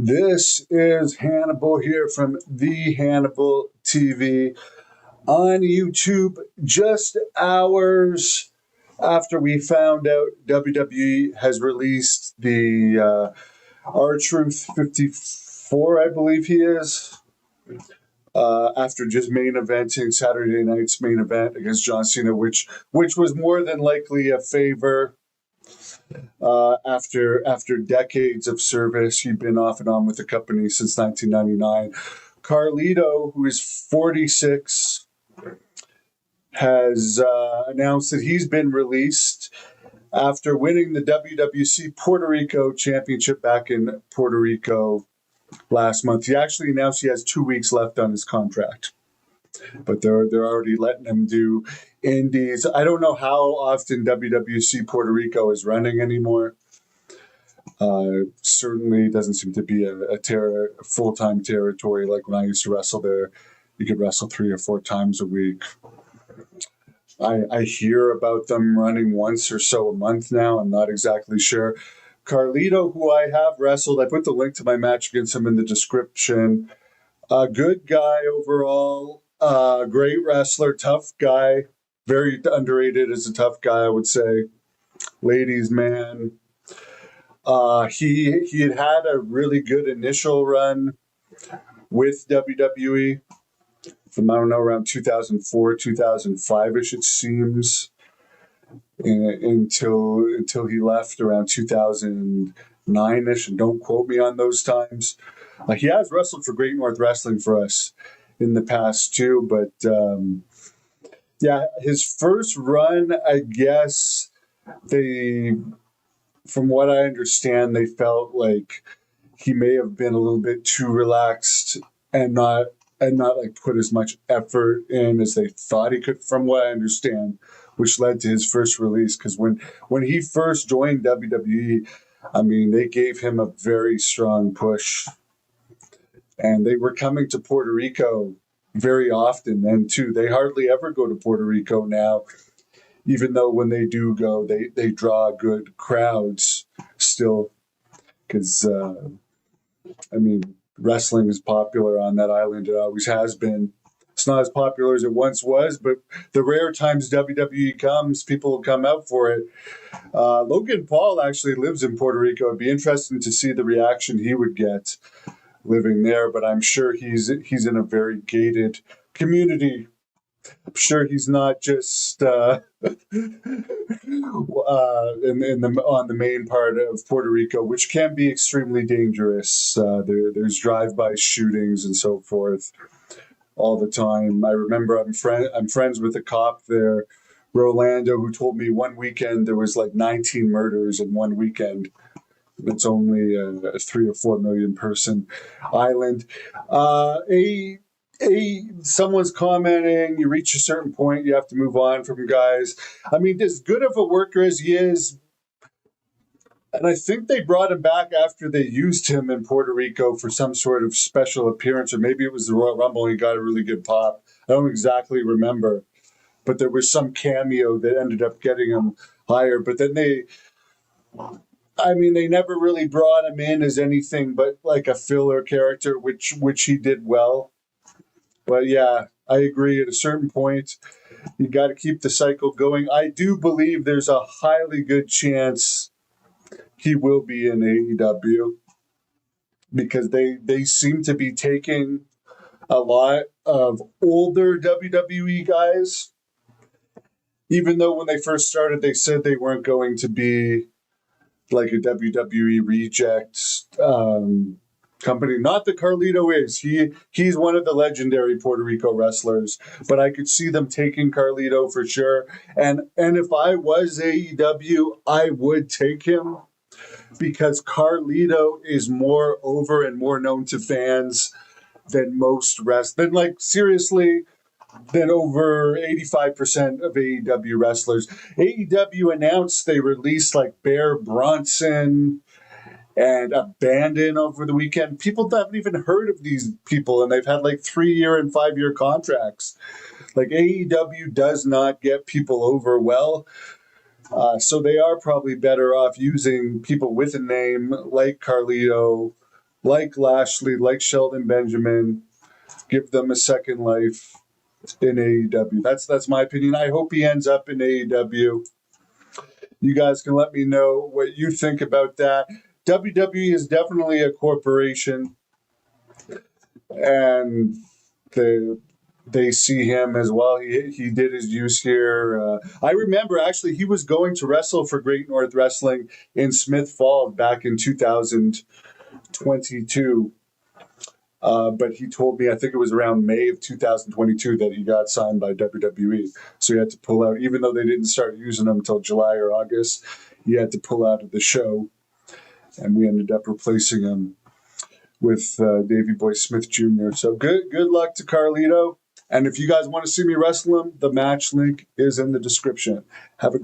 This is Hannibal here from the Hannibal TV on YouTube. Just hours after we found out WWE has released the R-Truth 54, I believe he is, after just main eventing Saturday night's main event against John Cena, which was more than likely a favor. After decades of service, he'd been off and on with the company since 1999. Carlito, who is 46, has announced that he's been released after winning the WWC Puerto Rico Championship back in Puerto Rico last month. He actually announced he has 2 weeks left on his contract, but they're already letting him do indies. I don't know how often WWC Puerto Rico is running anymore. Certainly doesn't seem to be a full-time territory like when I used to wrestle there. You could wrestle 3 or 4 times a week. I hear about them running once or so a month now. I'm not exactly sure. Carlito, who I have wrestled, I put the link to my match against him in the description. A good guy overall. Great wrestler, tough guy. Very underrated as a tough guy, I would say. Ladies' man. He had a really good initial run with WWE from, I don't know, around 2004, 2005-ish, it seems, until he left around 2009-ish, and don't quote me on those times. He has wrestled for Great North Wrestling for us in the past too, but yeah, his first run, I guess from what I understand, they felt like he may have been a little bit too relaxed and not like put as much effort in as they thought he could, from what I understand, which led to his first release. Because when he first joined WWE, I mean, they gave him a very strong push, and they were coming to Puerto Rico very often then too. They hardly ever go to Puerto Rico now, even though when they do go, they draw good crowds still, because I mean, wrestling is popular on that island. It always has been. It's not as popular as it once was, but the rare times WWE comes, people will come out for it. Logan Paul actually lives in Puerto Rico. It'd be interesting to see the reaction he would get living there, but I'm sure he's in a very gated community. I'm sure he's not just on the main part of Puerto Rico, which can be extremely dangerous. There's drive-by shootings and so forth all the time. I remember I'm friends with a cop there, Rolando, who told me one weekend there was like 19 murders in one weekend. It's only a 3 or 4 million person island. Someone's commenting, you reach a certain point, you have to move on from guys. I mean, as good of a worker as he is, and I think they brought him back after they used him in Puerto Rico for some sort of special appearance, or maybe it was the Royal Rumble and he got a really good pop. I don't exactly remember, but there was some cameo that ended up getting him higher. But then they never really brought him in as anything but like a filler character, which he did well. But yeah, I agree. At a certain point, you got to keep the cycle going. I do believe there's a highly good chance he will be in AEW, because they seem to be taking a lot of older WWE guys. Even though when they first started, they said they weren't going to be like a WWE reject company. Not that Carlito is. He's one of the legendary Puerto Rico wrestlers, but I could see them taking Carlito for sure. And if I was AEW, I would take him, because Carlito is more over and more known to fans than most than like seriously than over 85% of AEW wrestlers. AEW announced they released like Bear Bronson and Abandon over the weekend. People haven't even heard of these people, and they've had like 3-year and 5-year contracts. Like, AEW does not get people over well. So they are probably better off using people with a name like Carlito like Lashley, like Sheldon Benjamin, give them a second life in AEW. That's my opinion. I hope he ends up in AEW. You guys can let me know what you think about that. WWE is definitely a corporation, and they they see him as well. He did his use here. I remember actually he was going to wrestle for Great North Wrestling in Smith Falls back in 2022. But he told me, I think it was around May of 2022, that he got signed by WWE. So he had to pull out, even though they didn't start using him until July or August. He had to pull out of the show, and we ended up replacing him with Davey Boy Smith Jr. So good luck to Carlito. And if you guys want to see me wrestle him, the match link is in the description. Have a